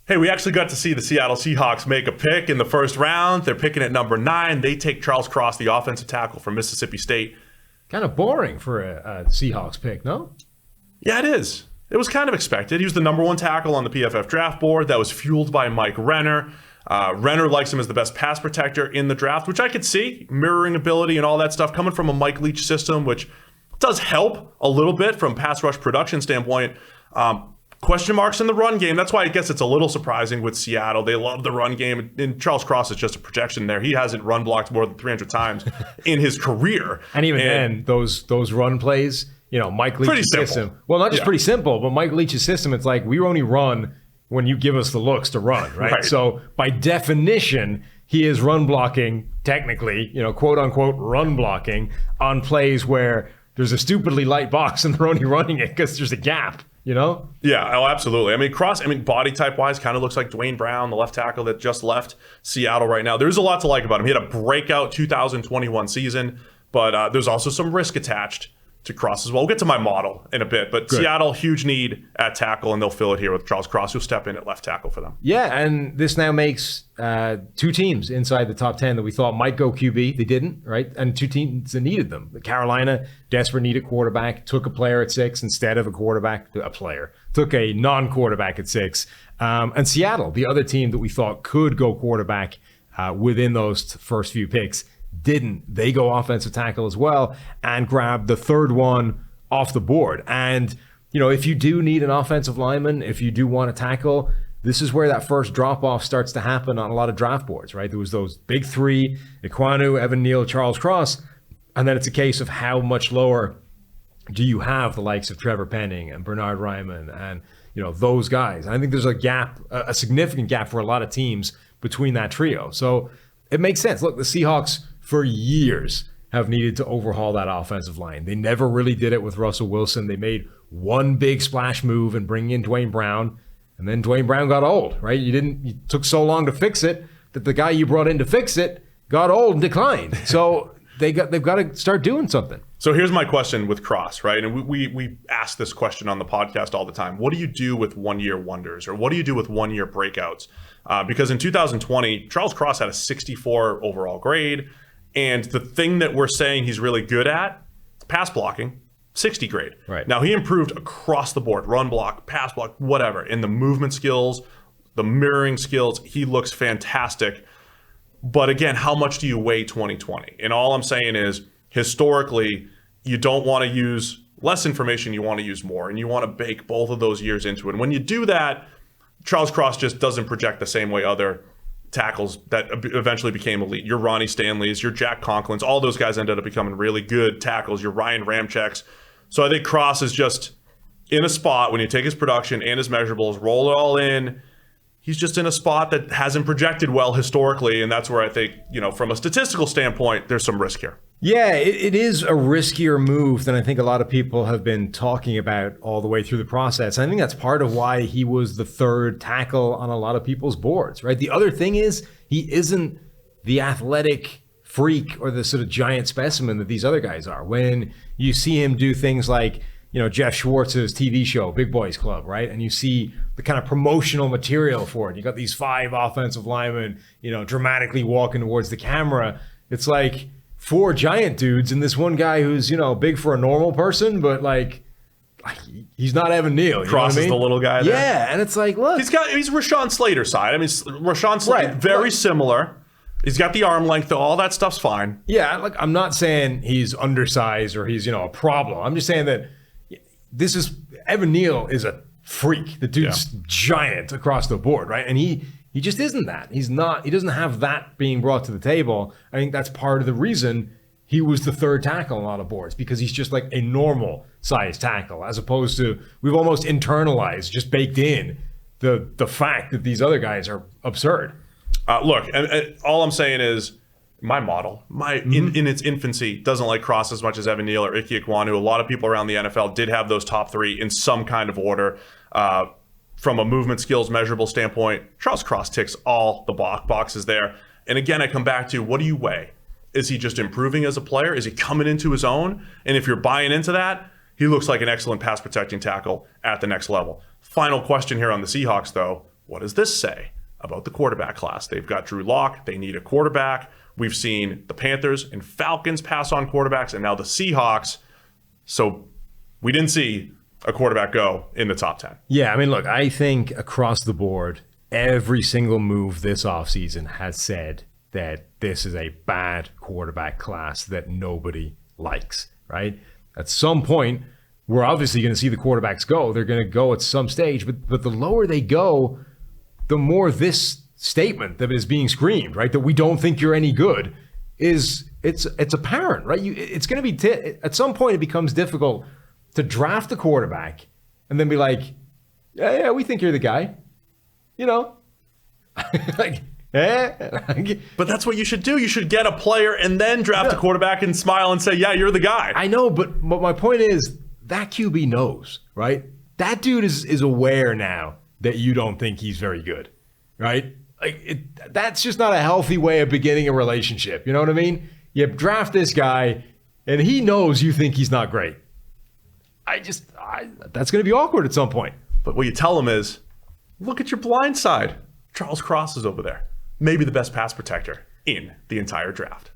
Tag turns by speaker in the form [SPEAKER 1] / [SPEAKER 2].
[SPEAKER 1] Hey, we actually got to see the Seattle Seahawks make a pick in the first round. They're picking at number 9. They take Charles Cross, the offensive tackle from Mississippi State.
[SPEAKER 2] Kind of boring for a Seahawks pick, no?
[SPEAKER 1] Yeah, it is. It was kind of expected. He was the number 1 tackle on the PFF draft board. That was fueled by Mike Renner. Renner likes him as the best pass protector in the draft, which I could see. Mirroring ability and all that stuff coming from a Mike Leach system, which does help a little bit from pass rush production standpoint. Question marks in the run game. That's why I guess it's a little surprising with Seattle. They love the run game. And Charles Cross is just a projection there. He hasn't run blocked more than 300 times in his career.
[SPEAKER 2] And even then, those run plays, Mike Leach's system. Well, not just pretty simple, but Mike Leach's system, it's like we only run when you give us the looks to run, right? So by definition, he is run blocking, technically, quote unquote run blocking on plays where there's a stupidly light box and they're only running it because there's a gap. Yeah,
[SPEAKER 1] oh, absolutely. I mean, Cross, body type wise, kind of looks like Dwayne Brown, the left tackle that just left Seattle right now. There's a lot to like about him. He had a breakout 2021 season, but there's also some risk attached to Cross as well. We'll get to my model in a bit, but good. Seattle, huge need at tackle, and they'll fill it here with Charles Cross, who'll step in at left tackle for them.
[SPEAKER 2] Yeah, and this now makes 2 teams inside the top 10 that we thought might go QB. They didn't, right? And 2 teams that needed them. Carolina, desperate needed quarterback, took a player at 6 instead of a player. Took a non-quarterback at 6. And Seattle, the other team that we thought could go quarterback within those first few picks, didn't. They go offensive tackle as well and grab the 3rd one off the board. And, if you do need an offensive lineman, if you do want to tackle, this is where that first drop-off starts to happen on a lot of draft boards, right? There was those big 3, Ekwonu, Evan Neal, Charles Cross, and then it's a case of how much lower do you have the likes of Trevor Penning and Bernard Ryman and, those guys. And I think there's a gap, a significant gap for a lot of teams between that trio. So it makes sense. Look, the Seahawks for years have needed to overhaul that offensive line. They never really did it with Russell Wilson. They made one big splash move and bring in Dwayne Brown, and then Dwayne Brown got old, right? You took so long to fix it that the guy you brought in to fix it got old and declined. So they've got to start doing something.
[SPEAKER 1] So here's my question with Cross, right? And we ask this question on the podcast all the time. What do you do with one-year wonders, or what do you do with one-year breakouts? Because in 2020, Charles Cross had a 64 overall grade. And the thing that we're saying he's really good at, pass blocking, 60 grade.
[SPEAKER 2] Right.
[SPEAKER 1] Now, he improved across the board, run block, pass block, whatever. In the movement skills, the mirroring skills, he looks fantastic. But again, how much do you weigh 2020? And all I'm saying is, historically, you don't want to use less information, you want to use more. And you want to bake both of those years into it. And when you do that, Charles Cross just doesn't project the same way other tackles that eventually became elite. Your Ronnie Stanleys, your Jack Conklins, all those guys ended up becoming really good tackles. Your Ryan Ramcheks. So I think Cross is just in a spot when you take his production and his measurables, roll it all in. He's just in a spot that hasn't projected well historically, and that's where I think, from a statistical standpoint, there's some risk here.
[SPEAKER 2] Yeah, it is a riskier move than I think a lot of people have been talking about all the way through the process. I think that's part of why he was the 3rd tackle on a lot of people's boards, right? The other thing is he isn't the athletic freak or the sort of giant specimen that these other guys are. When you see him do things like, Jeff Schwartz's TV show, Big Boys Club, right? And you see the kind of promotional material for it. You got these 5 offensive linemen, dramatically walking towards the camera. It's like 4 giant dudes and this one guy who's, big for a normal person, but like he's not Evan Neal.
[SPEAKER 1] Cross is the little guy there.
[SPEAKER 2] Yeah, and it's like, look.
[SPEAKER 1] He's Rashawn Slater's side. Rashawn Slater, very similar. He's got the arm length, though. All that stuff's fine.
[SPEAKER 2] Yeah, like I'm not saying he's undersized or he's, a problem. I'm just saying that Evan Neal is a freak. The dude's giant across the board, right? And he just isn't that. He doesn't have that being brought to the table. I think that's part of the reason he was the 3rd tackle on a lot of boards, because he's just like a normal size tackle, as opposed to we've almost internalized, just baked in the fact that these other guys are absurd.
[SPEAKER 1] Look, and all I'm saying is my model, in its infancy, doesn't like Cross as much as Evan Neal or Ike Ekwonu. A lot of people around the NFL did have those top 3 in some kind of order. From a movement skills measurable standpoint, Charles Cross ticks all the boxes there. And again, I come back to, what do you weigh? Is he just improving as a player? Is he coming into his own? And if you're buying into that, he looks like an excellent pass protecting tackle at the next level. Final question here on the Seahawks, though. what does this say about the quarterback class? They've got Drew Lock. They need a quarterback. We've seen the Panthers and Falcons pass on quarterbacks, and now the Seahawks. So we didn't see a quarterback go in the top 10.
[SPEAKER 2] Yeah, I mean, look, I think across the board, every single move this offseason has said that this is a bad quarterback class that nobody likes, right? At some point, we're obviously going to see the quarterbacks go. They're going to go at some stage, but the lower they go, the more this statement that is being screamed, right? That we don't think you're any good it's apparent, right? It's going to be at some point it becomes difficult to draft a quarterback and then be like, yeah, we think you're the guy, you know, like.
[SPEAKER 1] But that's what you should do. You should get a player and then draft a quarterback and smile and say, yeah, you're the guy.
[SPEAKER 2] I know, but my point is that QB knows, right? That dude is aware now that you don't think he's very good, right? Like that's just not a healthy way of beginning a relationship. You know what I mean? You draft this guy and he knows you think he's not great. That's going to be awkward at some point.
[SPEAKER 1] But what you tell him is, look at your blind side. Charles Cross is over there. Maybe the best pass protector in the entire draft.